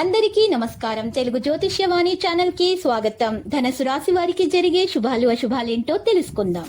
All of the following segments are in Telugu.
అందరికీ నమస్కారం. తెలుగు జ్యోతిష్యవాణి ఛానల్ కి స్వాగతం. ధనుసు రాశి వారికి జరిగే శుభాలు అశుభాలేంటో తెలుసుకుందాం.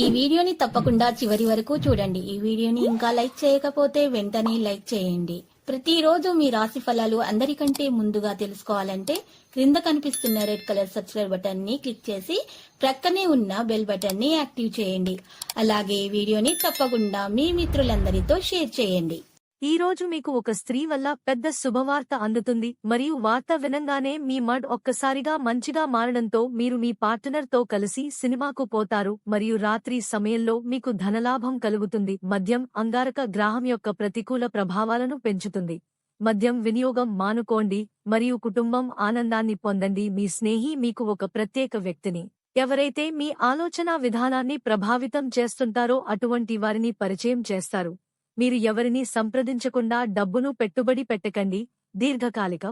ఈ వీడియోని తప్పకుండా చివరి వరకు చూడండి. ఈ వీడియోని ఇంకా లైక్ చేయకపోతే వెంటనే లైక్ చేయండి. ప్రతిరోజు మీ రాశి ఫలాలు అందరికంటే ముందుగా తెలుసుకోవాలంటే క్రింద కనిపిస్తున్న రెడ్ కలర్ సబ్స్క్రైబ్ బటన్ ని క్లిక్ చేసి ప్రక్కనే ఉన్న బెల్ బటన్ ని యాక్టివ్ చేయండి. అలాగే ఈ వీడియోని తప్పకుండా మీ మిత్రులందరితో షేర్ చేయండి. ఈ రోజు మీకు ఒక స్త్రీ వల్ల పెద్ద శుభవార్త అందుతుంది మరియు వార్త వినంగానే మీ మూడ్ ఒక్కసారిగా మంచిగా మారడంతో మీరు మీ పార్ట్నర్తో కలిసి సినిమాకు పోతారు మరియు రాత్రి సమయంలో మీకు ధనలాభం కలుగుతుంది. మద్యం అంగారక గ్రహం యొక్క ప్రతికూల ప్రభావాలను పెంచుతుంది. మద్యం వినియోగం మానుకోండి మరియు కుటుంబం ఆనందాన్ని పొందండి. మీ స్నేహి మీకు ఒక ప్రత్యేక వ్యక్తిని, ఎవరైతే మీ ఆలోచనా విధానాన్ని ప్రభావితం చేస్తుంటారో అటువంటి వారిని పరిచయం చేస్తారు. మీరు ఎవరిని సంప్రదించకుండా డబ్బును పెట్టుబడి పెట్టకండి. దీర్ఘకాలిక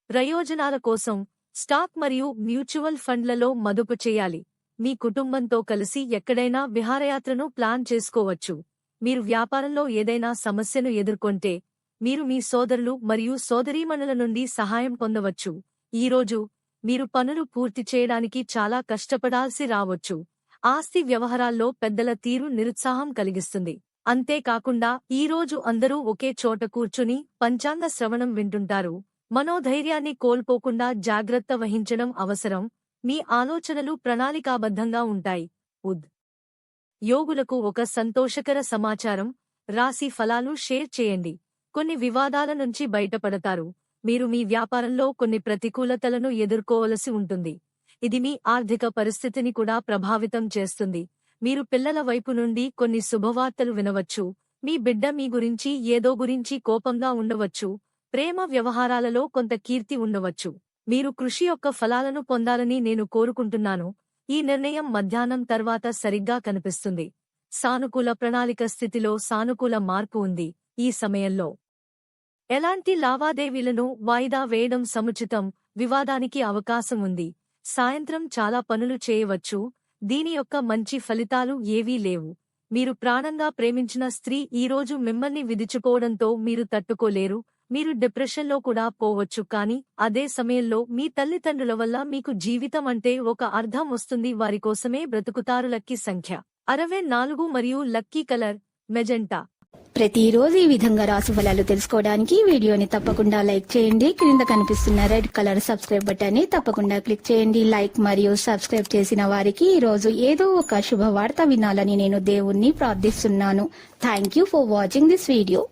ప్రయోజనాల కోసం స్టాక్ మరియు మ్యూచువల్ ఫండ్లలో మదుపు చేయాలి. మీ కుటుంబంతో కలిసి ఎక్కడైనా విహారయాత్రను ప్లాన్ చేసుకోవచ్చు. మీరు వ్యాపారంలో ఏదైనా సమస్యను ఎదుర్కొంటే మీరు మీ సోదరులు మరియు సోదరీమణుల నుండి సహాయం పొందవచ్చు. ఈరోజు మీరు పనులు పూర్తి చేయడానికి చాలా కష్టపడాల్సి రావచ్చు. ఆస్తి వ్యవహారాల్లో పెద్దల తీరు నిరుత్సాహం కలిగిస్తుంది. అంతేకాకుండా ఈరోజు అందరూ ఒకే చోట కూర్చుని పంచాంగ శ్రవణం వింటుంటారు. మనోధైర్యాన్ని కోల్పోకుండా జాగ్రత్త వహించడం అవసరం. మీ ఆలోచనలు ప్రణాళికాబద్ధంగా ఉంటాయి. యోగులకు ఒక సంతోషకర సమాచారం. రాశి ఫలాలు షేర్ చేయండి. కొన్ని వివాదాల నుంచి బయటపడతారు. మీరు మీ వ్యాపారంలో కొన్ని ప్రతికూలతలను ఎదుర్కోవలసి ఉంటుంది. ఇది మీ ఆర్థిక పరిస్థితిని కూడా ప్రభావితం చేస్తుంది. మీరు పిల్లల వైపు నుండి కొన్ని శుభవార్తలు వినవచ్చు. మీ బిడ్డ మీ గురించి ఏదో గురించి కోపంగా ఉండవచ్చు. ప్రేమ వ్యవహారాలలో కొంత కీర్తి ఉండవచ్చు. మీరు కృషి యొక్క ఫలాలను పొందాలని నేను కోరుకుంటున్నాను. ఈ నిర్ణయం మధ్యాహ్నం తర్వాత సరిగ్గా కనిపిస్తుంది. సానుకూల ప్రణాళిక స్థితిలో సానుకూల మార్పు ఉంది. ఈ సమయంలో ఎలాంటి లావాదేవీలను వాయిదా వేయడం సముచితం. వివాదానికి అవకాశం ఉంది. సాయంత్రం చాలా పనులు చేయవచ్చు. దీని యొక్క మంచి ఫలితాలు ఏవీ లేవు. మీరు ప్రాణంగా ప్రేమించిన స్త్రీ ఈరోజు మిమ్మల్ని విదిచిపోవడంతో మీరు తట్టుకోలేరు. మీరు డిప్రెషన్లో కూడా పోవచ్చు. కానీ అదే సమయంలో మీ తల్లిదండ్రుల వల్ల మీకు జీవితం అంటే ఒక అర్థం వస్తుంది. వారి కోసమే బ్రతుకుతారు. లక్కీ సంఖ్య 64 మరియు లక్కీ కలర్ మెజెంటా. ప్రతిరోజు ఈ విధంగా రాశి ఫలాలు తెలుసుకోవడానికి వీడియోని తప్పకుండా లైక్ చేయండి. క్రింద కనిపిస్తున్న రెడ్ కలర్ సబ్స్క్రైబ్ బటన్ ని తప్పకుండా క్లిక్ చేయండి. లైక్ మరియు సబ్స్క్రైబ్ చేసిన వారికి ఈ రోజు ఏదో ఒక శుభవార్త వినాలని నేను దేవుణ్ణి ప్రార్థిస్తున్నాను. Thank you for watching this video.